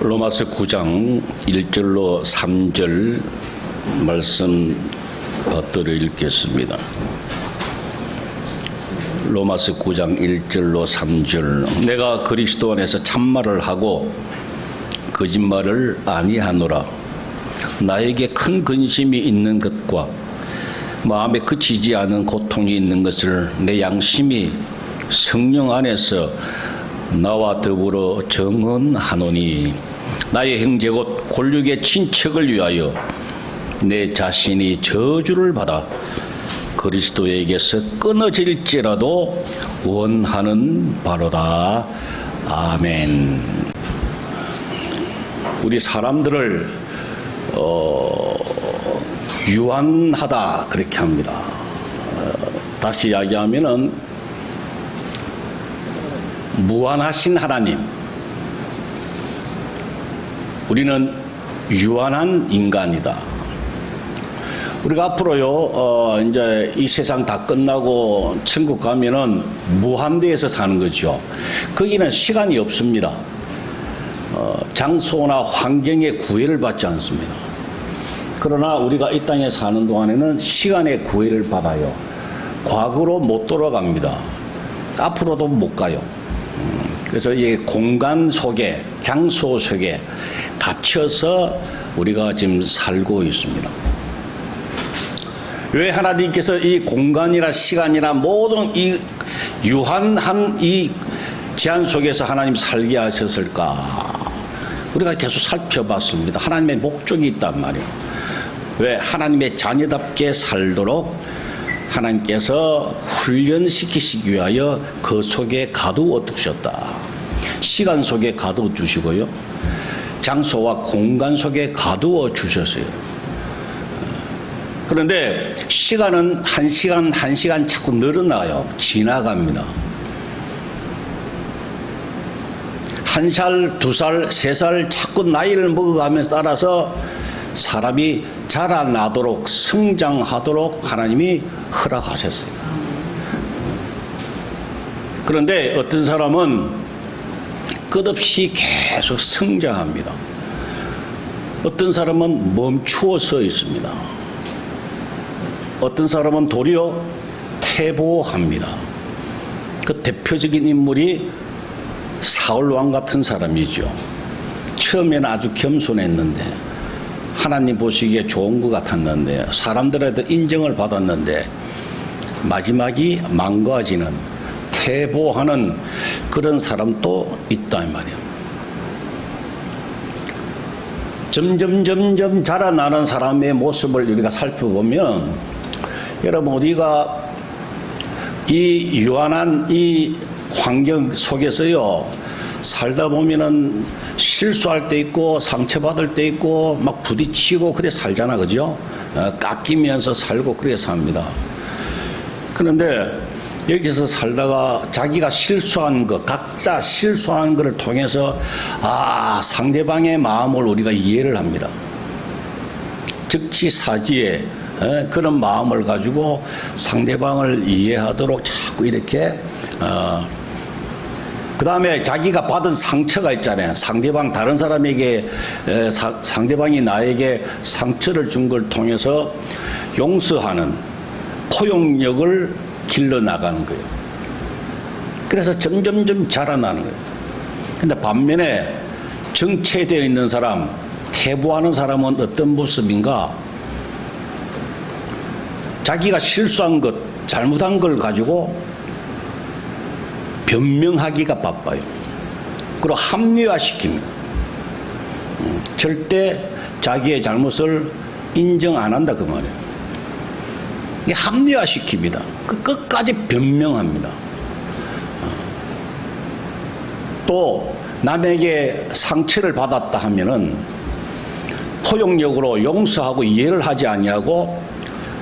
로마서 9장 1절로 3절 말씀 받들어 읽겠습니다. 로마서 9장 1절로 3절. 내가 그리스도 안에서 참말을 하고 거짓말을 아니하노라. 나에게 큰 근심이 있는 것과 마음에 그치지 않은 고통이 있는 것을 내 양심이 성령 안에서 나와 더불어 정언하노니, 나의 형제 곧 골육의 친척을 위하여 내 자신이 저주를 받아 그리스도에게서 끊어질지라도 원하는 바로다. 아멘. 우리 사람들을 유한하다 그렇게 합니다. 다시 이야기하면은 무한하신 하나님, 우리는 유한한 인간이다. 우리가 앞으로요, 이제 이 세상 다 끝나고 천국 가면은 무한대에서 사는 거죠. 거기는 시간이 없습니다. 장소나 환경의 구애를 받지 않습니다. 그러나 우리가 이 땅에 사는 동안에는 시간의 구애를 받아요. 과거로 못 돌아갑니다. 앞으로도 못 가요. 그래서 이 공간 속에, 장소 속에 갇혀서 우리가 지금 살고 있습니다. 왜 하나님께서 이 공간이나 시간이나 모든 이 유한한 이 제한 속에서 하나님 살게 하셨을까? 우리가 계속 살펴봤습니다. 하나님의 목적이 있단 말이에요. 왜? 하나님의 자녀답게 살도록 하나님께서 훈련시키시기 위하여 그 속에 가두어 두셨다. 시간 속에 가두어 주시고요, 장소와 공간 속에 가두어 주셨어요. 그런데 시간은 한 시간 한 시간 자꾸 늘어나요. 지나갑니다. 1살, 2살, 3살 자꾸 나이를 먹어가면서 따라서 사람이 자라나도록 성장하도록 하나님이 허락하셨어요. 그런데 어떤 사람은 끝없이 계속 성장합니다. 어떤 사람은 멈추어서 있습니다. 어떤 사람은 도리어 퇴보합니다. 그 대표적인 인물이 사울 왕 같은 사람이죠. 처음에는 아주 겸손했는데, 하나님 보시기에 좋은 것 같았는데, 사람들한테 인정을 받았는데, 마지막이 망가지는, 퇴보하는 그런 사람도 있다 이 말이에요. 점점 자라나는 사람의 모습을 우리가 살펴보면, 여러분, 우리가 이 유한한 이 환경 속에서요, 살다 보면은 실수할 때 있고 상처받을 때 있고 막 부딪히고 그래 살잖아, 그죠? 깎이면서 살고 그래 삽니다. 그런데 여기서 살다가 자기가 실수한 것, 각자 실수한 것을 통해서 상대방의 마음을 우리가 이해를 합니다. 즉지사지의 그런 마음을 가지고 상대방을 이해하도록 자꾸 이렇게 그 다음에 자기가 받은 상처가 있잖아요. 상대방, 다른 사람에게 상대방이 나에게 상처를 준 걸 통해서 용서하는 포용력을 길러나가는 거예요. 그래서 점점 자라나는 거예요. 근데 반면에 정체되어 있는 사람, 퇴보하는 사람은 어떤 모습인가? 자기가 실수한 것, 잘못한 걸 가지고 변명하기가 바빠요. 그리고 합리화시킵니다. 절대 자기의 잘못을 인정 안 한다 그 말이에요. 이게 합리화시킵니다. 그 끝까지 변명합니다. 또 남에게 상처를 받았다 하면은 포용력으로 용서하고 이해를 하지 아니하고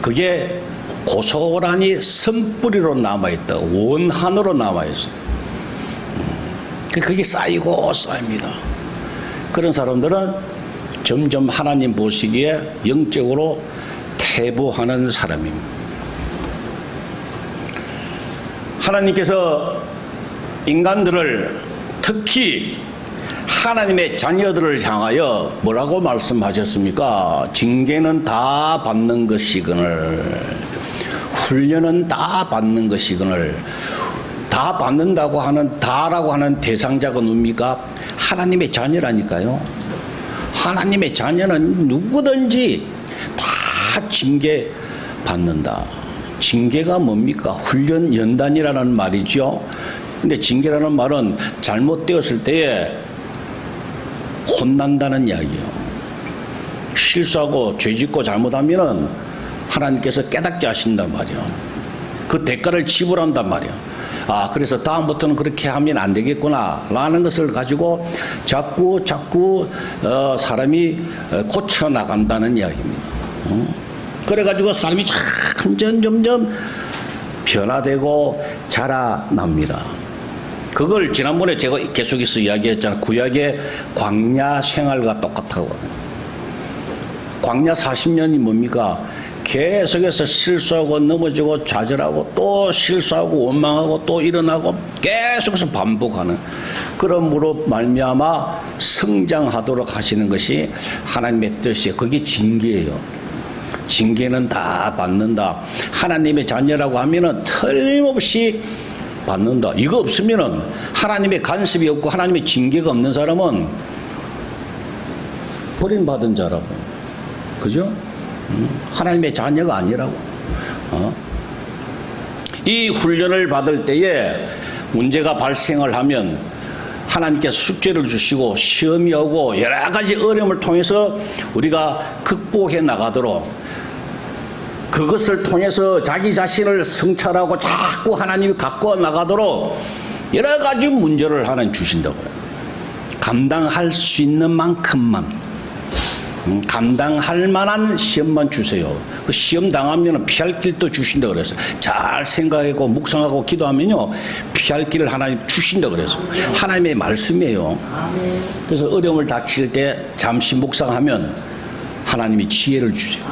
그게 고스란히 선뿌리로 남아있다. 원한으로 남아있어요. 그게 쌓이고 쌓입니다. 그런 사람들은 점점 하나님 보시기에 영적으로 퇴보하는 사람입니다. 하나님께서 인간들을 특히 하나님의 자녀들을 향하여 뭐라고 말씀하셨습니까? 징계는 다 받는 것이거늘, 훈련은 다 받는 것이거늘. 다 받는다고 하는, 다라고 하는 대상자가 누굽니까? 하나님의 자녀라니까요. 하나님의 자녀는 누구든지 다 징계 받는다. 징계가 뭡니까? 훈련 연단이라는 말이죠. 근데 징계라는 말은 잘못되었을 때에 혼난다는 이야기예요. 실수하고 죄짓고 잘못하면은 하나님께서 깨닫게 하신단 말이에요. 그 대가를 지불한단 말이에요. 아, 그래서 다음부터는 그렇게 하면 안 되겠구나 라는 것을 가지고 자꾸 사람이 고쳐 나간다는 이야기입니다. 그래가지고 사람이 점점 변화되고 자라납니다. 그걸 지난번에 제가 계속해서 이야기했잖아요. 구약의 광야 생활과 똑같다고. 광야 40년이 뭡니까? 계속해서 실수하고 넘어지고 좌절하고 또 실수하고 원망하고 또 일어나고 계속해서 반복하는, 그러므로 말미암아 성장하도록 하시는 것이 하나님의 뜻이에요. 그게 징계예요. 징계는 다 받는다. 하나님의 자녀라고 하면은 틀림없이 받는다. 이거 없으면은, 하나님의 간섭이 없고 하나님의 징계가 없는 사람은 버림받은 자라고. 그죠? 하나님의 자녀가 아니라고. 이 훈련을 받을 때에 문제가 발생을 하면 하나님께서 숙제를 주시고 시험이 오고 여러 가지 어려움을 통해서 우리가 극복해 나가도록, 그것을 통해서 자기 자신을 성찰하고 자꾸 하나님이 갖고 나가도록 여러 가지 문제를 하나님 주신다고요. 감당할 수 있는 만큼만, 감당할 만한 시험만 주세요. 그 시험 당하면 피할 길도 주신다 그래서 잘 생각하고 묵상하고 기도하면요, 피할 길을 하나님 주신다 그래서 하나님의 말씀이에요. 그래서 어려움을 닥칠 때 잠시 묵상하면 하나님이 지혜를 주세요.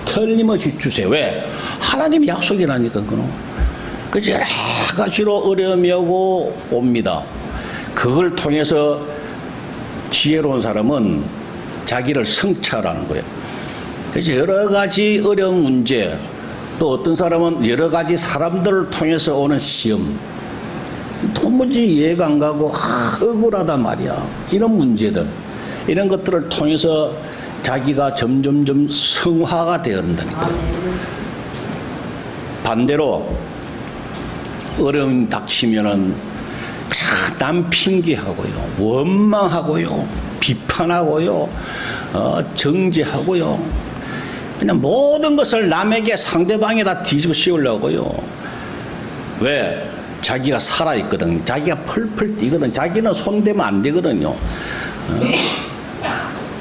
틀림없이 주세요. 왜? 하나님의 약속이라니까. 그래서 여러 가지로 어려움이 오고 옵니다. 그걸 통해서 지혜로운 사람은 자기를 성찰하는 거예요. 그래서 여러 가지 어려운 문제, 또 어떤 사람은 여러 가지 사람들을 통해서 오는 시험, 도무지 이해가 안 가고 억울하단 말이야. 이런 문제들, 이런 것들을 통해서 자기가 점점점 성화가 되어야 한다니까. 반대로 어려움 닥치면은 남 핑계하고요, 원망하고요, 비판하고요, 정죄하고요, 그냥 모든 것을 남에게, 상대방에다 뒤집어 씌우려고요. 왜? 자기가 살아있거든. 자기가 펄펄 뛰거든. 자기는 손대면 안 되거든요.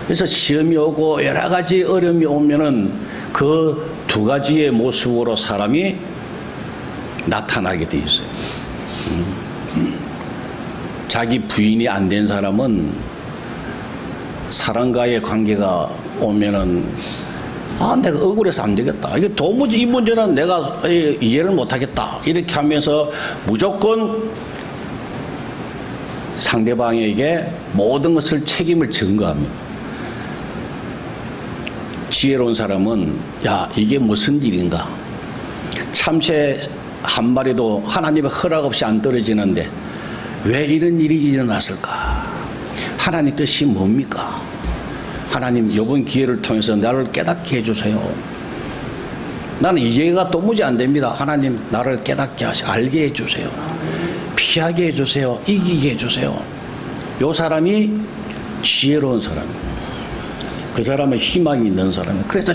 그래서 시험이 오고 여러 가지 어려움이 오면은 그 두 가지의 모습으로 사람이 나타나게 돼 있어요. 자기 부인이 안 된 사람은 사람과의 관계가 오면은, 아, 내가 억울해서 안 되겠다. 이게 도무지 이 문제는 내가 이해를 못 하겠다. 이렇게 하면서 무조건 상대방에게 모든 것을 책임을 전가합니다. 지혜로운 사람은, 야, 이게 무슨 일인가? 참새 한 마리도 하나님의 허락 없이 안 떨어지는데 왜 이런 일이 일어났을까? 하나님 뜻이 뭡니까? 하나님, 이번 기회를 통해서 나를 깨닫게 해주세요. 나는 이해가 도무지 안 됩니다. 하나님, 나를 깨닫게 알게 해주세요. 피하게 해주세요. 이기게 해주세요. 요 사람이 지혜로운 사람이에요. 그 사람은 희망이 있는 사람이에요. 그래서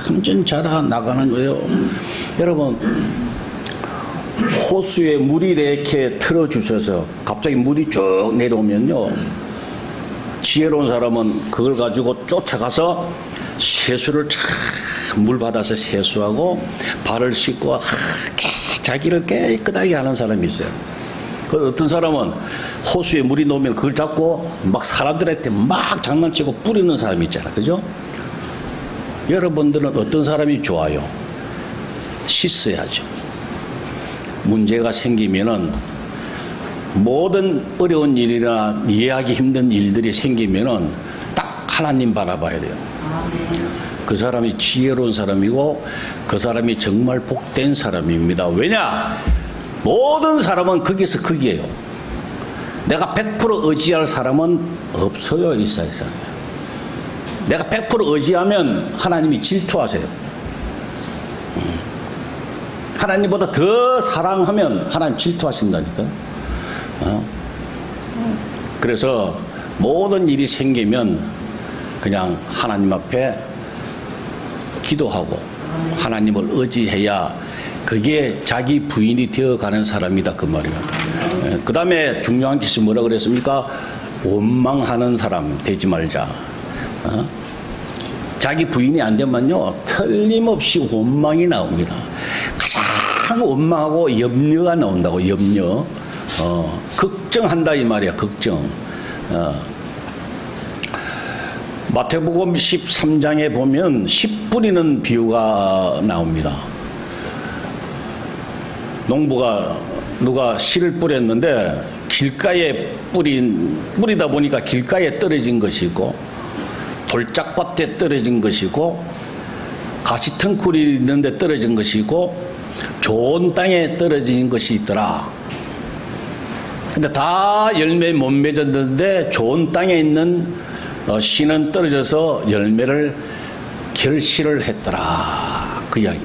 점점 자라나가는 거예요. 여러분, 호수에 물이 이렇게 틀어주셔서 갑자기 물이 쭉 내려오면요, 지혜로운 사람은 그걸 가지고 쫓아가서 세수를 물 받아서 세수하고 발을 씻고 자기를 깨끗하게 하는 사람이 있어요. 그 어떤 사람은 호수에 물이 놓으면 그걸 잡고 막 사람들한테 막 장난치고 뿌리는 사람이 있잖아. 그죠? 여러분들은 어떤 사람이 좋아요? 씻어야죠. 문제가 생기면은 모든 어려운 일이나 이해하기 힘든 일들이 생기면은 딱 하나님 바라봐야 돼요. 그 사람이 지혜로운 사람이고 그 사람이 정말 복된 사람입니다. 왜냐? 모든 사람은 거기서 거기에요. 내가 100% 의지할 사람은 없어요, 이 세상에. 내가 100% 의지하면 하나님이 질투하세요. 하나님보다 더 사랑하면 하나님 질투하신다니까. 그래서 모든 일이 생기면 그냥 하나님 앞에 기도하고 하나님을 의지해야 그게 자기 부인이 되어가는 사람이다, 그 말이야. 그 다음에 중요한 것이 뭐라 그랬습니까? 원망하는 사람 되지 말자. 자기 부인이 안 되면요 틀림없이 원망이 나옵니다. 가장 원망하고 염려가 나온다고. 염려. 걱정한다 이 말이야. 걱정. 마태복음 13장에 보면 씨 뿌리는 비유가 나옵니다. 농부가 누가 씨를 뿌렸는데 길가에 뿌리다 보니까 길가에 떨어진 것이고 돌짝밭에 떨어진 것이고 가시덩굴이 있는데 떨어진 것이고 좋은 땅에 떨어진 것이 있더라. 근데 다 열매 못 맺었는데 좋은 땅에 있는 씨는 떨어져서 열매를 결실을 했더라. 그 이야기.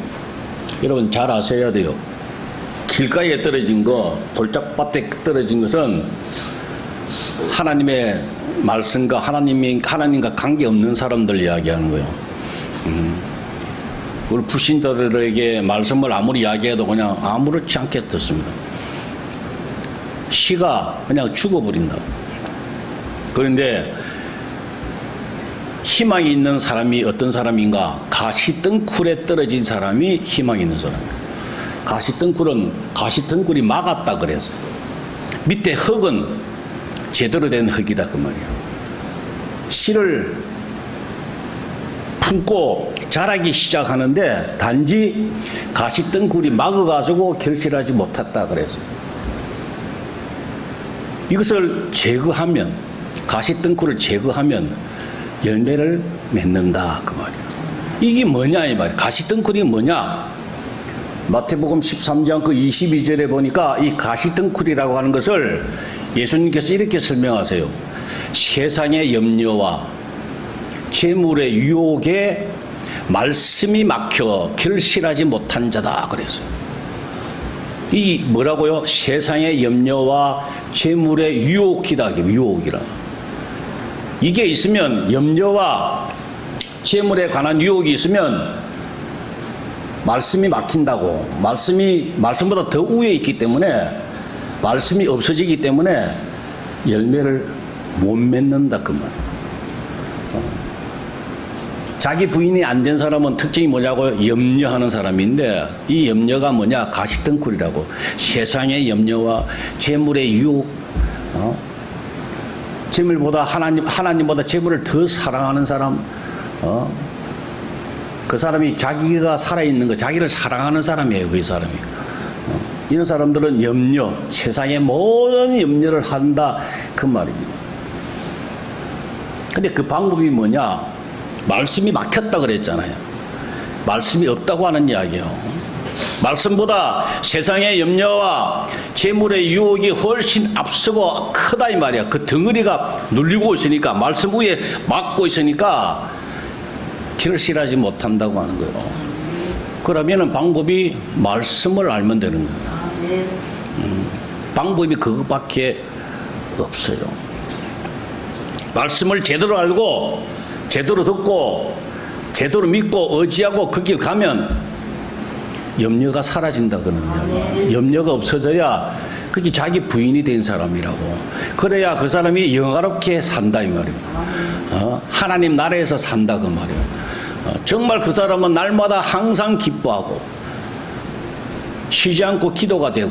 여러분 잘 아셔야 돼요. 길가에 떨어진 거, 돌짝밭에 떨어진 것은 하나님의 말씀과 하나님과 관계없는 사람들 이야기하는 거예요. 우리 불신자들에게 말씀을 아무리 이야기해도 그냥 아무렇지 않게 듣습니다. 씨가 그냥 죽어버린다. 그런데 희망이 있는 사람이 어떤 사람인가? 가시덩굴에 떨어진 사람이 희망이 있는 사람이에요. 가시덩굴이 막았다 그래서 밑에 흙은 제대로 된 흙이다 그 말이야. 씨를 품고 자라기 시작하는데 단지 가시덩굴이 막아가지고 결실하지 못했다 그래서 이것을 제거하면 가시덩굴을 제거하면 열매를 맺는다 그 말이야. 이게 뭐냐 이 말이야. 가시덩굴이 뭐냐? 마태복음 13장 그 22절에 보니까 이 가시덩굴이라고 하는 것을 예수님께서 이렇게 설명하세요. 세상의 염려와 재물의 유혹에 말씀이 막혀 결실하지 못한 자다 그랬어요. 이 뭐라고요? 세상의 염려와 재물의 유혹이다. 유혹이라. 이게 있으면 염려와 재물에 관한 유혹이 있으면 말씀이 막힌다고. 말씀보다 더 위에 있기 때문에 말씀이 없어지기 때문에 열매를 못 맺는다 그 말. 자기 부인이 안 된 사람은 특징이 뭐냐고요? 염려하는 사람인데 이 염려가 뭐냐? 가시덩굴이라고. 세상의 염려와 재물의 유혹, 재물보다 하나님보다 재물을 더 사랑하는 사람, 그 사람이 자기가 살아있는 거, 자기를 사랑하는 사람이에요, 그 사람이. 이런 사람들은 염려, 세상의 모든 염려를 한다, 그 말입니다. 근데 그 방법이 뭐냐? 말씀이 막혔다 그랬잖아요. 말씀이 없다고 하는 이야기예요. 말씀보다 세상의 염려와 재물의 유혹이 훨씬 앞서고 크다 이 말이야. 그 덩어리가 눌리고 있으니까, 말씀 위에 막고 있으니까 결실하지 못한다고 하는 거예요. 그러면은 방법이 말씀을 알면 되는 거예요. 방법이 그것밖에 없어요. 말씀을 제대로 알고 제대로 듣고 제대로 믿고 의지하고 그 길 가면 염려가 사라진다 그러는 염려가 없어져야 그게 자기 부인이 된 사람이라고. 그래야 그 사람이 영화롭게 산다 이 말이에요. 하나님 나라에서 산다 그 말이에요. 정말 그 사람은 날마다 항상 기뻐하고 쉬지 않고 기도가 되고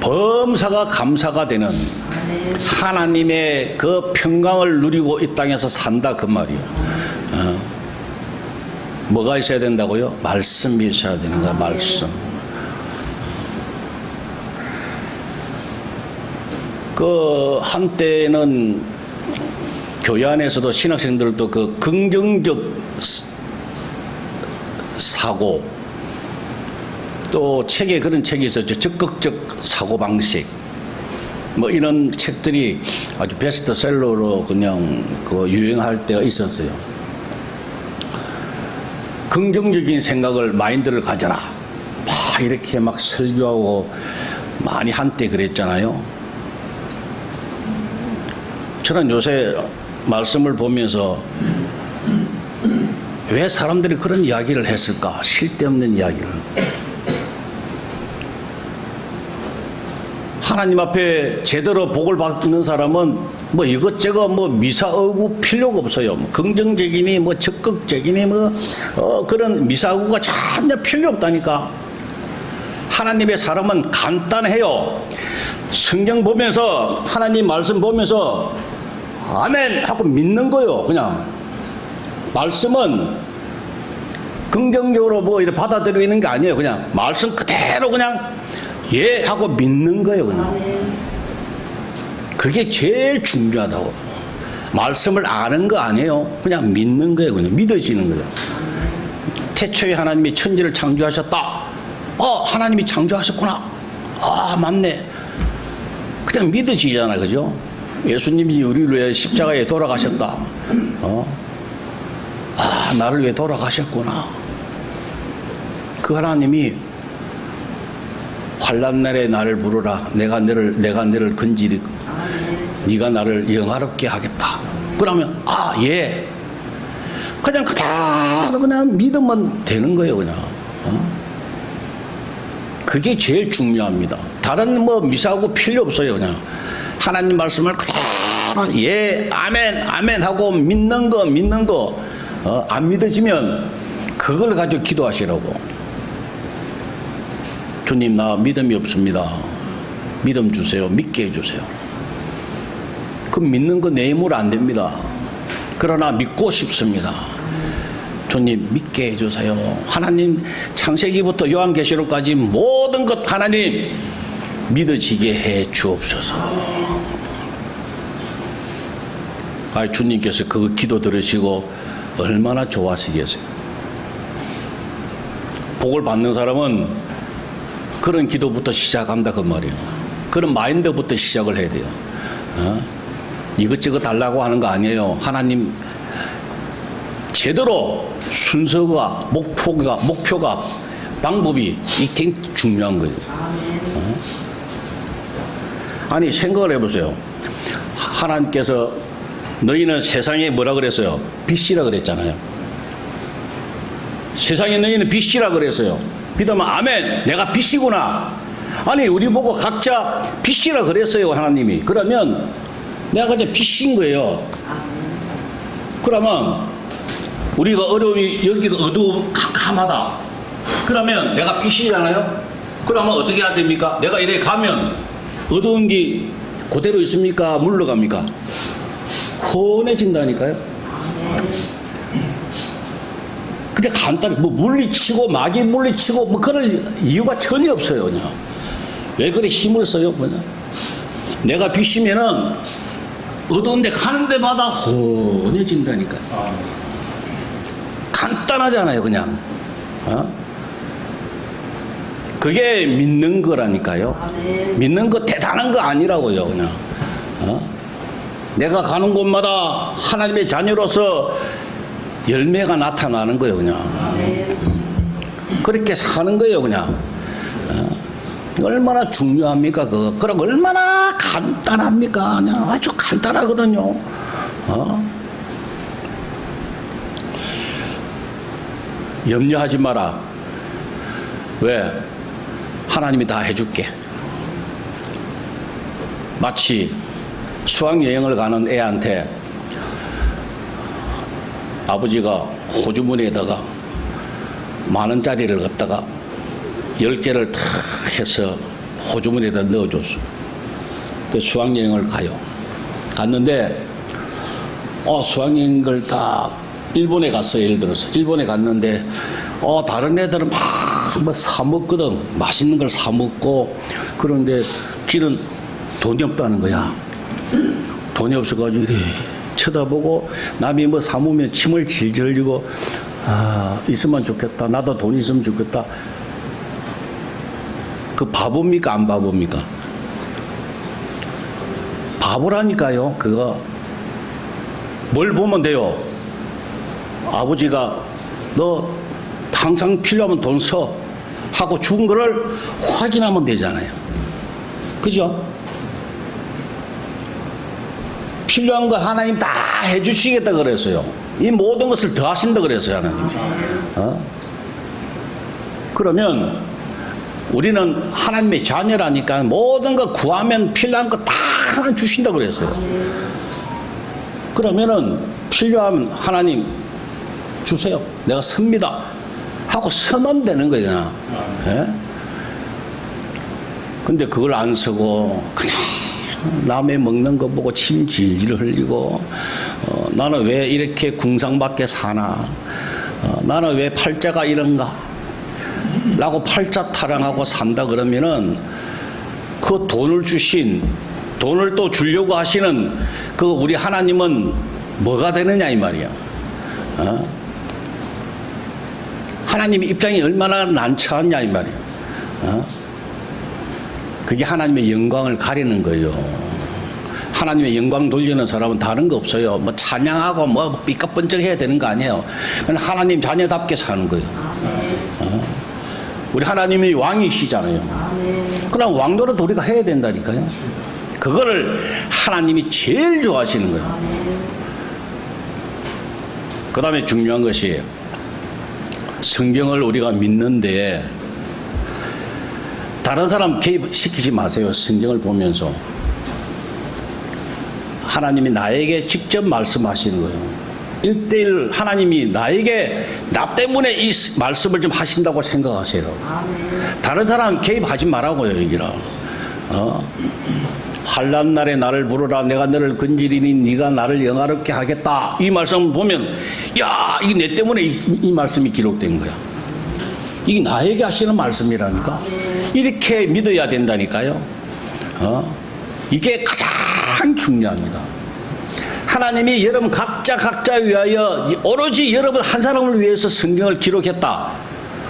범사가 감사가 되는 하나님의 그 평강을 누리고 이 땅에서 산다 그 말이에요. 뭐가 있어야 된다고요? 말씀이 있어야 되는 거야. 말씀. 그 한때는 교회 안에서도 신학생들도 그 긍정적 사고, 또 책에 그런 책이 있었죠. 적극적 사고방식. 뭐 이런 책들이 아주 베스트셀러로 그냥 그 유행할 때가 있었어요. 긍정적인 생각을, 마인드를 가져라. 막 이렇게 막 설교하고 많이 한때 그랬잖아요. 저는 요새 말씀을 보면서 왜 사람들이 그런 이야기를 했을까? 쓸데없는 이야기를. 하나님 앞에 제대로 복을 받는 사람은 뭐 이것저것 뭐 미사어구 필요가 없어요. 뭐 긍정적이니 뭐 적극적이니 뭐 그런 미사어구가 전혀 필요 없다니까. 하나님의 사람은 간단해요. 성경 보면서, 하나님 말씀 보면서 아멘 하고 믿는 거요. 그냥 말씀은 긍정적으로 뭐 이렇게 받아들이는 게 아니에요. 그냥 말씀 그대로 그냥 예 하고 믿는 거예요. 그냥 그게 제일 중요하다고. 말씀을 아는 거 아니에요. 그냥 믿는 거예요. 그냥 믿어지는 거예요. 태초에 하나님이 천지를 창조하셨다. 하나님이 창조하셨구나. 맞네. 그냥 믿어지잖아요. 그죠? 예수님이 우리를 위해 십자가에 돌아가셨다. 나를 위해 돌아가셨구나. 그 하나님이 환난 날에 나를 부르라. 내가 너를 건지리. 네가 나를 영화롭게 하겠다. 그러면 예. 그냥 그대로 그냥 믿으면 되는 거예요. 그냥. 그게 제일 중요합니다. 다른 뭐 미사하고 필요 없어요. 그냥 하나님 말씀을 그대로 예 아멘 아멘 하고 믿는 거 안 믿어지면 그걸 가지고 기도하시라고. 주님, 나 믿음이 없습니다. 믿음 주세요. 믿게 해주세요. 그 믿는 거 내 힘으로 안 됩니다. 그러나 믿고 싶습니다. 주님, 믿게 해주세요. 하나님, 창세기부터 요한계시록까지 모든 것 하나님 믿어지게 해 주옵소서. 주님께서 그 기도 들으시고 얼마나 좋아하시겠어요. 복을 받는 사람은 그런 기도부터 시작한다 그 말이에요. 그런 마인드부터 시작을 해야 돼요. 이것저것 달라고 하는 거 아니에요. 하나님 제대로 순서가 목표가 방법이 이게 굉장히 중요한 거예요. 아니 생각을 해보세요. 하나님께서 너희는 세상에 뭐라 그랬어요? 빛이라 그랬잖아요. 세상에 너희는 빛이라 그랬어요. 믿으면 아멘, 내가 빛이구나. 아니 우리 보고 각자 빛이라 그랬어요. 하나님이. 그러면 내가 이제 빛인 거예요. 그러면 우리가 어려움이 여기가 어두움 캄캄하다. 그러면 내가 빛이잖아요. 그러면 어떻게 해야 됩니까? 내가 이래 가면 어두운 게 그대로 있습니까? 물러갑니까? 훤해진다니까요. 그냥 간단히 뭐 물리치고 마귀 물리치고 뭐 그럴 이유가 전혀 없어요. 그냥 왜 그래 힘을 써요? 그냥 내가 빛이면은 어두운데 가는 데마다 훤해진다니까요. 간단하잖아요. 그냥 그게 믿는 거라니까요. 믿는 거 대단한 거 아니라고요. 그냥 내가 가는 곳마다 하나님의 자녀로서 열매가 나타나는 거예요. 그냥 그렇게 사는 거예요. 그냥 얼마나 중요합니까? 그럼 얼마나 간단합니까? 그냥 아주 간단하거든요. 염려하지 마라. 왜? 하나님이 다 해줄게. 마치 수학여행을 가는 애한테 아버지가 호주머니에다가 10,000원짜리를 갖다가 10개를 다 해서 호주머니에다 넣어줬어. 그 수학여행을 가요. 갔는데 수학여행을 다 일본에 갔어요. 예를 들어서 일본에 갔는데 다른 애들은 막 뭐 사 먹거든. 맛있는 걸 사 먹고. 그런데 지는 돈이 없다는 거야. 돈이 없어가지고 이래 쳐다보고 남이 뭐 사무면 침을 질질 흘리고 아 있으면 좋겠다. 나도 돈 있으면 좋겠다. 그 바보입니까 안 바보입니까? 바보라니까요. 그거 뭘 보면 돼요. 아버지가 너 항상 필요하면 돈 써 하고 죽은 거를 확인하면 되잖아요. 그죠? 필요한 거 하나님 다 해주시겠다 그랬어요. 이 모든 것을 더 하신다 그랬어요 하나님이. 그러면 우리는 하나님의 자녀라니까 모든 거 구하면 필요한 거 다 주신다 그랬어요. 그러면은 필요하면 하나님 주세요. 내가 씁니다. 하고 쓰면 되는 거야. 예? 근데 그걸 안 쓰고 그냥 남의 먹는 거 보고 침 질질 흘리고 나는 왜 이렇게 궁상밖에 사나? 나는 왜 팔자가 이런가? 라고 팔자 타령하고 산다 그러면은 그 돈을 주신 돈을 또 주려고 하시는 그 우리 하나님은 뭐가 되느냐 이 말이야. 하나님의 입장이 얼마나 난처하냐 이 말이야. 그게 하나님의 영광을 가리는 거예요. 하나님의 영광 돌리는 사람은 다른 거 없어요. 뭐 찬양하고 뭐 삐까뻔쩍 해야 되는 거 아니에요. 그냥 하나님 자녀답게 사는 거예요. 우리 하나님이 왕이시잖아요. 그럼 왕노릇 우리가 해야 된다니까요. 그거를 하나님이 제일 좋아하시는 거예요. 그 다음에 중요한 것이 성경을 우리가 믿는데 다른 사람 개입시키지 마세요. 성경을 보면서 하나님이 나에게 직접 말씀하시는 거예요. 1:1 하나님이 나에게 나 때문에 이 말씀을 좀 하신다고 생각하세요. 다른 사람 개입하지 말라고요. 여기라 환난 날에 나를 부르라 내가 너를 건지리니 네가 나를 영화롭게 하겠다. 이 말씀 보면 야 이게 내 때문에 이 말씀이 기록된 거야. 이게 나에게 하시는 말씀이라니까. 이렇게 믿어야 된다니까요. 이게 가장 중요합니다. 하나님이 여러분 각자 위하여 오로지 여러분 한 사람을 위해서 성경을 기록했다.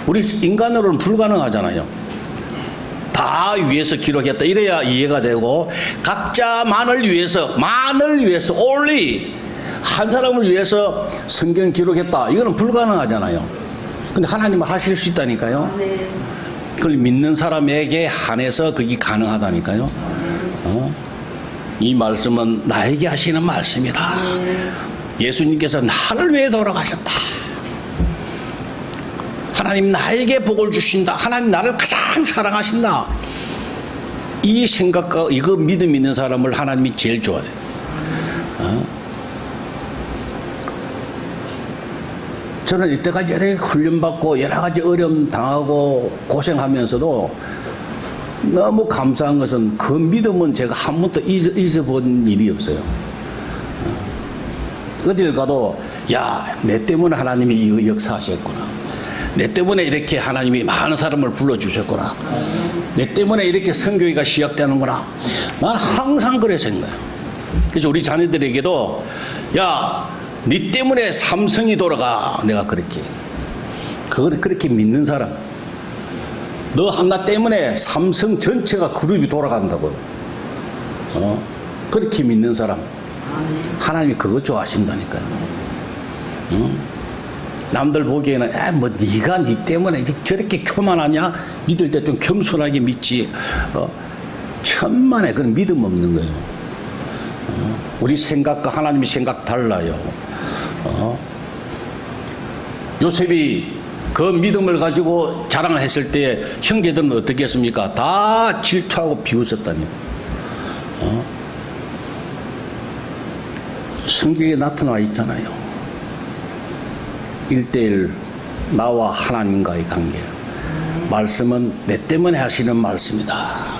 우리 인간으로는 불가능하잖아요. 다 위해서 기록했다. 이래야 이해가 되고 각자만을 위해서 only 한 사람을 위해서 성경 기록했다. 이거는 불가능하잖아요. 근데 하나님은 하실 수 있다니까요. 그걸 믿는 사람에게 한해서 그게 가능하다니까요. 이 말씀은 나에게 하시는 말씀이다. 예수님께서 나를 위해 돌아가셨다. 하나님 나에게 복을 주신다. 하나님 나를 가장 사랑하신다. 이 생각과 이거 믿음 있는 사람을 하나님이 제일 좋아해요. 저는 이때까지 여러 가지 훈련받고 여러 가지 어려움 당하고 고생하면서도 너무 감사한 것은 그 믿음은 제가 한 번도 잊어본 일이 없어요. 어딜 가도 야, 내 때문에 하나님이 이거 역사하셨구나. 내 때문에 이렇게 하나님이 많은 사람을 불러주셨구나. 내 때문에 이렇게 선교회가 시작되는구나. 난 항상 그래 생각해요. 그래서 우리 자녀들에게도 야, 네 때문에 삼성이 돌아가. 내가 그렇게. 그걸 그렇게 믿는 사람. 너 하나 때문에 삼성 전체가 그룹이 돌아간다고. 그렇게 믿는 사람. 하나님이 그거 좋아하신다니까요. 남들 보기에는 뭐 네가 네 때문에 저렇게 교만하냐? 믿을 때 좀 겸손하게 믿지. 천만에 그런 믿음 없는 거예요. 우리 생각과 하나님의 생각 달라요. 요셉이 그 믿음을 가지고 자랑을 했을 때 형제들은 어떻게 했습니까? 다 질투하고 비웃었다니. 성경에 나타나 있잖아요. 1:1 나와 하나님과의 관계. 말씀은 내 때문에 하시는 말씀이다.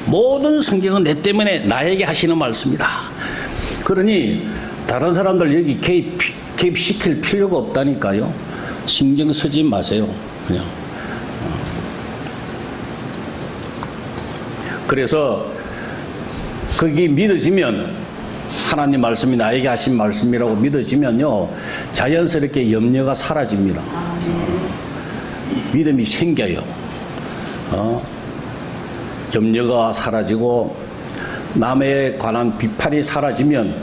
모든 성경은 내 때문에 나에게 하시는 말씀이다. 그러니 다른 사람들 여기 개입시킬 필요가 없다니까요. 신경 쓰지 마세요. 그냥. 그래서 그게 믿어지면 하나님 말씀이 나에게 하신 말씀이라고 믿어지면요, 자연스럽게 염려가 사라집니다. 믿음이 생겨요. 염려가 사라지고 남에 관한 비판이 사라지면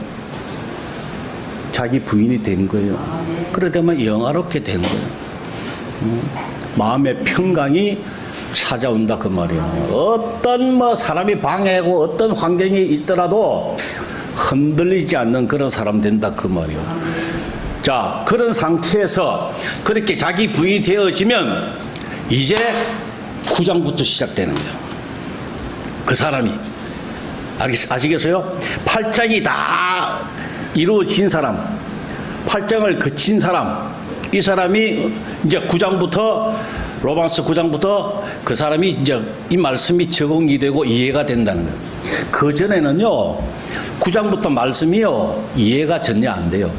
자기 부인이 된 거예요. 그러다면 영화롭게 된 거예요. 마음의 평강이 찾아온다 그 말이에요. 어떤 사람이 방해하고 어떤 환경이 있더라도 흔들리지 않는 그런 사람 된다 그 말이에요. 자, 그런 상태에서 그렇게 자기 부인이 되어지면 이제 9장부터 시작되는 거예요. 그 사람이 아시겠어요? 8장이 다 이루어진 사람, 8장을 거친 사람, 이 사람이 이제 9장부터 로마서 9장부터 그 사람이 이제 이 말씀이 적응이 되고 이해가 된다는 거예요. 그 전에는요, 9장부터 말씀이요, 이해가 전혀 안 돼요.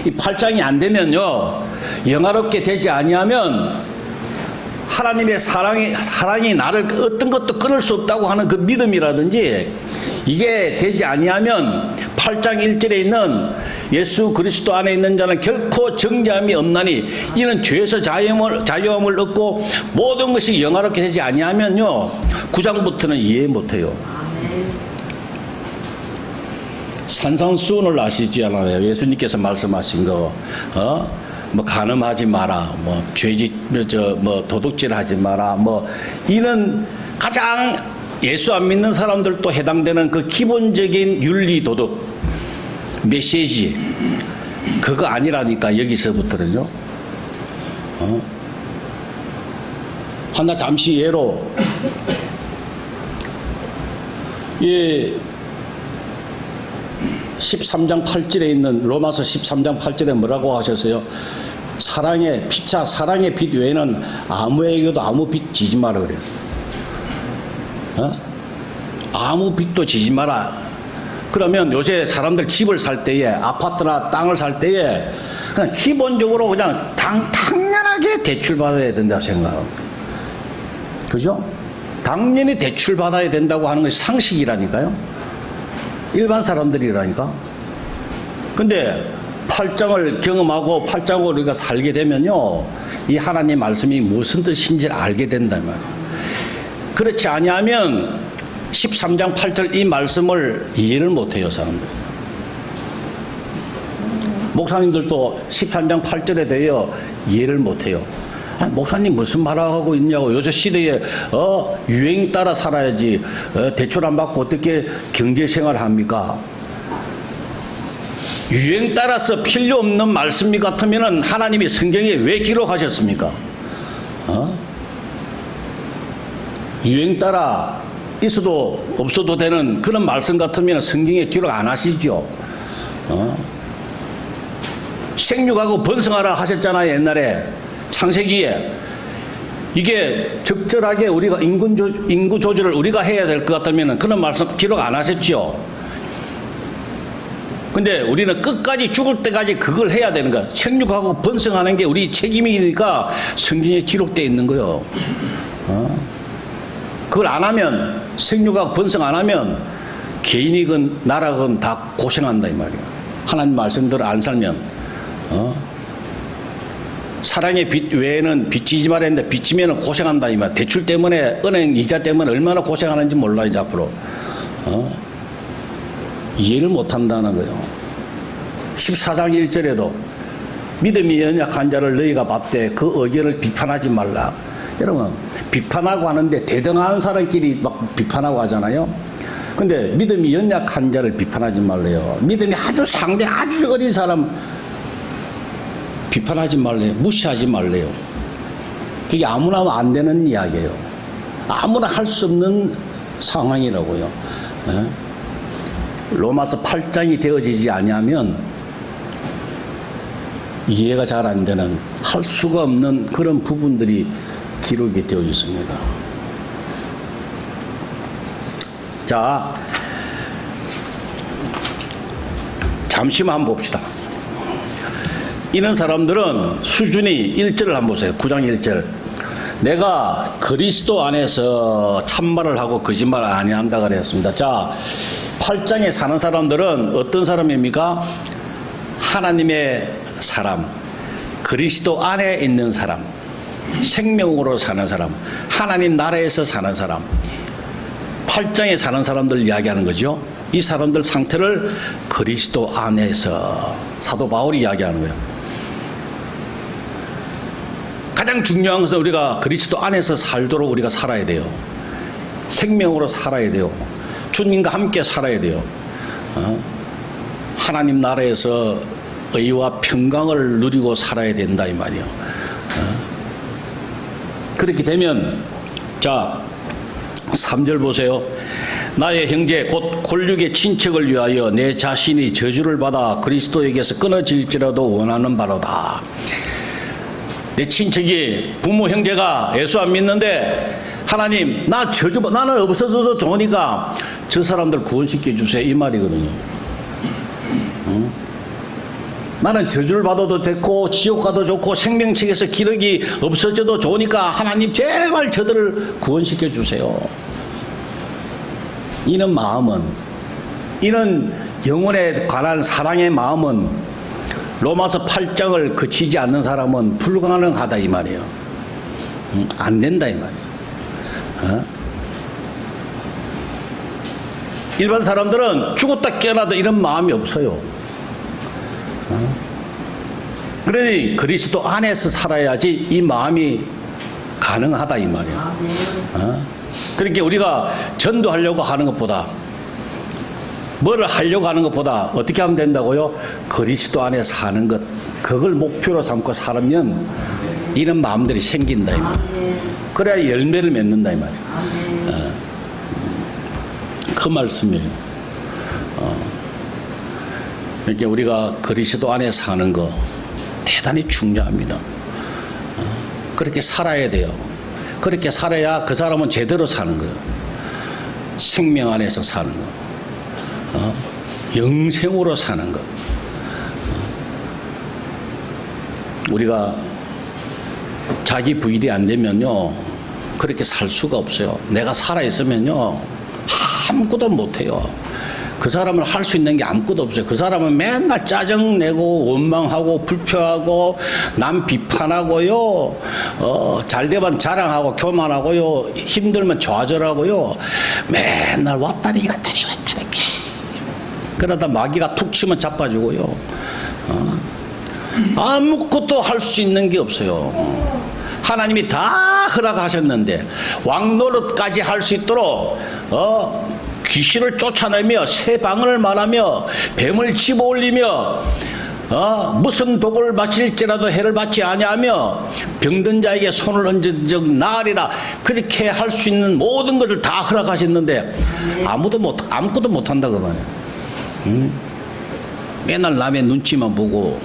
이 8장이 안 되면요, 영화롭게 되지 아니하면 하나님의 사랑이 나를 어떤 것도 끊을 수 없다고 하는 그 믿음이라든지 이게 되지 아니하면 8장 1절에 있는 예수 그리스도 안에 있는 자는 결코 정죄함이 없나니 이는 죄에서 자유함을 얻고 모든 것이 영화롭게 되지 아니하면요, 9장부터는 이해 못해요. 산상수훈을 아시지 않아요? 예수님께서 말씀하신 거, 뭐 간음하지 마라, 뭐 도둑질하지 마라, 뭐 이런 가장 예수 안 믿는 사람들도 해당되는 그 기본적인 윤리 도덕 메시지, 그거 아니라니까 여기서부터는요. 하나 잠시 예로, 이 13장 8절에 있는 로마서 13장 8절에 뭐라고 하셨어요? 사랑의 피차, 사랑의 빛 외에는 아무에게도 아무 빛 지지 마라 그래요. 아무 빛도 지지 마라. 그러면 요새 사람들 집을 살 때에, 아파트나 땅을 살 때에 그냥 기본적으로 그냥 당연하게 대출받아야 된다고 생각합니다. 그죠? 당연히 대출받아야 된다고 하는 것이 상식이라니까요. 일반 사람들이라니까. 근데 8장을 경험하고 8장으로 우리가 살게 되면요, 이 하나님 말씀이 무슨 뜻인지 알게 된단 말이에요. 그렇지 아니하면 13장 8절 이 말씀을 이해를 못해요, 사람들. 목사님들도 13장 8절에 대해 이해를 못해요. 목사님 무슨 말하고 있냐고. 요새 시대에 유행 따라 살아야지, 대출 안 받고 어떻게 경제생활 합니까? 유행 따라서 필요 없는 말씀이 같으면 하나님이 성경에 왜 기록하셨습니까? 유행 따라 있어도 없어도 되는 그런 말씀 같으면 성경에 기록 안 하시죠. 생육하고 번성하라 하셨잖아요, 옛날에 창세기에. 이게 적절하게 우리가 인구 조절을 우리가 해야 될 것 같다면 그런 말씀 기록 안 하셨죠. 근데 우리는 끝까지 죽을 때까지 그걸 해야 되는 거야. 생육하고 번성하는 게 우리 책임이니까 성경에 기록되어 있는 거예요. 그걸 안 하면, 생육하고 번성 안 하면 개인이건 나라건 다 고생한다 이 말이야. 하나님 말씀대로 안 살면. 사랑의 빛 외에는 빚지지 말아야 했는데 빚지면 고생한다 이 말. 대출 때문에, 은행 이자 때문에 얼마나 고생하는지 몰라 이제 앞으로. 이해를 못한다는 거예요. 14장 1절에도 믿음이 연약한 자를 너희가 밟되 그 의견을 비판하지 말라. 여러분, 비판하고 하는데 대등한 사람끼리 막 비판하고 하잖아요. 근데 믿음이 연약한 자를 비판하지 말래요. 믿음이 아주 어린 사람 비판하지 말래요. 무시하지 말래요. 그게 아무나 안 되는 이야기예요. 아무나 할 수 없는 상황이라고요. 로마서 8장이 되어지지 아니하면 이해가 잘 안 되는, 할 수가 없는 그런 부분들이 기록이 되어 있습니다. 자, 잠시만 한번 봅시다. 이런 사람들은 수준이 1절을 한번 보세요. 9장 1절. 내가 그리스도 안에서 참말을 하고 거짓말을 아니한다 그랬습니다. 자, 8장에 사는 사람들은 어떤 사람입니까? 하나님의 사람, 그리스도 안에 있는 사람, 생명으로 사는 사람, 하나님 나라에서 사는 사람, 8장에 사는 사람들 이야기하는 거죠. 이 사람들 상태를 그리스도 안에서 사도 바울이 이야기하는 거예요. 가장 중요한 것은 우리가 그리스도 안에서 살도록 우리가 살아야 돼요. 생명으로 살아야 돼요. 주님과 함께 살아야 돼요. 하나님 나라에서 의와 평강을 누리고 살아야 된다 이 말이에요. 그렇게 되면 자 3절 보세요. 나의 형제 곧 골육의 친척을 위하여 내 자신이 저주를 받아 그리스도에게서 끊어질지라도 원하는 바로다. 내 친척이 부모 형제가 예수 안 믿는데 하나님 나 저주 나는 없어져도 좋으니까 저 사람들 구원시켜 주세요 이 말이거든요. 나는 저주를 받아도 좋고 지옥 가도 좋고 생명책에서 기록이 없어져도 좋으니까 하나님 제발 저들을 구원시켜 주세요. 이런 마음은, 이런 영혼에 관한 사랑의 마음은 로마서 8장을 거치지 않는 사람은 불가능하다 이 말이에요. 안 된다 이 말이에요. 일반 사람들은 죽었다 깨어나도 이런 마음이 없어요. 그러니 그리스도 안에서 살아야지 이 마음이 가능하다 이 말이에요. 그러니까 우리가 전도하려고 하는 것보다 뭐를 하려고 하는 것보다 어떻게 하면 된다고요? 그리스도 안에 사는 것, 그걸 목표로 삼고 살면 이런 마음들이 생긴다 이 말이에요. 그래야 열매를 맺는다 이 말이에요. 그 말씀이에요. 그러니까 우리가 그리스도 안에 사는 거 대단히 중요합니다. 그렇게 살아야 돼요. 그렇게 살아야 그 사람은 제대로 사는 거예요. 생명 안에서 사는 거. 영생으로 사는 거. 우리가 자기 부일이 안 되면요 그렇게 살 수가 없어요. 내가 살아있으면요 아무것도 못해요. 그 사람을 할 수 있는 게 아무것도 없어요. 그 사람은 맨날 짜증내고 원망하고 불평하고 남 비판하고요. 잘 되면 자랑하고 교만하고요. 힘들면 좌절하고요. 맨날 왔다리 갔다리 왔다리 그러다 마귀가 툭 치면 자빠지고요. 아무것도 할 수 있는 게 없어요. 하나님이 다 허락하셨는데 왕노릇까지 할 수 있도록 귀신을 쫓아내며 새 방언을 말하며 뱀을 집어올리며 무슨 독을 마실지라도 해를 받지 아니하며 병든 자에게 손을 얹은 적 나으리라. 그렇게 할 수 있는 모든 것을 다 허락하셨는데 아무것도 못한다 그 말이에요. 맨날 남의 눈치만 보고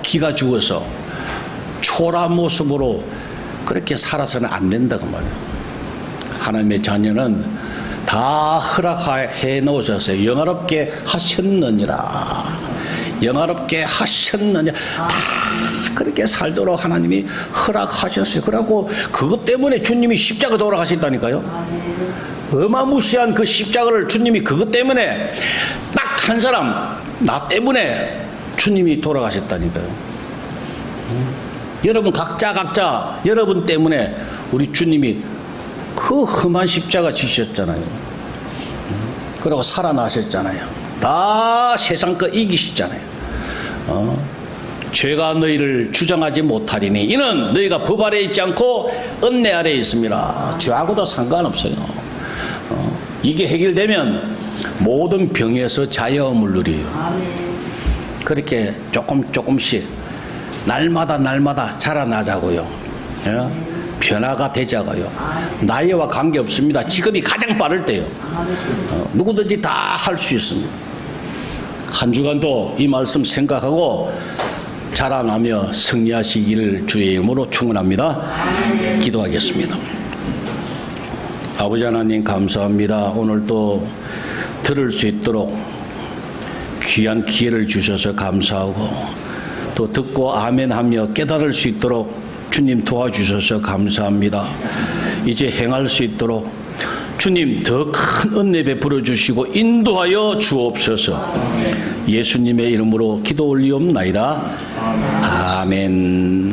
기가 죽어서 초라한 모습으로 그렇게 살아서는 안 된다 그 말이에요. 하나님의 자녀는 다 허락해 놓으셨어요. 영화롭게 하셨느니라. 영화롭게 하셨느니라. 다 그렇게 살도록 하나님이 허락하셨어요. 그래갖고 그것 때문에 주님이 십자가 돌아가셨다니까요. 어마무시한 그 십자가를 주님이 그것 때문에 딱 한 사람 나 때문에 주님이 돌아가셨다니까요. 여러분 각자 여러분 때문에 우리 주님이 그 험한 십자가 지셨잖아요. 그리고 살아나셨잖아요. 다 세상 거 이기시잖아요. 죄가 너희를 주장하지 못하리니 이는 너희가 법 아래 있지 않고 은혜 아래 있습니다. 죄하고도 상관없어요. 이게 해결되면 모든 병에서 자유함을 누려요. 그렇게 조금씩 날마다 자라나자고요. 변화가 되자고요. 나이와 관계없습니다. 지금이 가장 빠를 때요. 누구든지 다 할 수 있습니다. 한 주간도 이 말씀 생각하고 자라나며 승리하시기를 주의 이름으로 축원합니다. 기도하겠습니다. 아버지 하나님 감사합니다. 오늘도 들을 수 있도록 귀한 기회를 주셔서 감사하고 또 듣고 아멘하며 깨달을 수 있도록 주님 도와주셔서 감사합니다. 이제 행할 수 있도록 주님 더 큰 은혜 베풀어 주시고 인도하여 주옵소서. 예수님의 이름으로 기도 올리옵나이다. 아멘.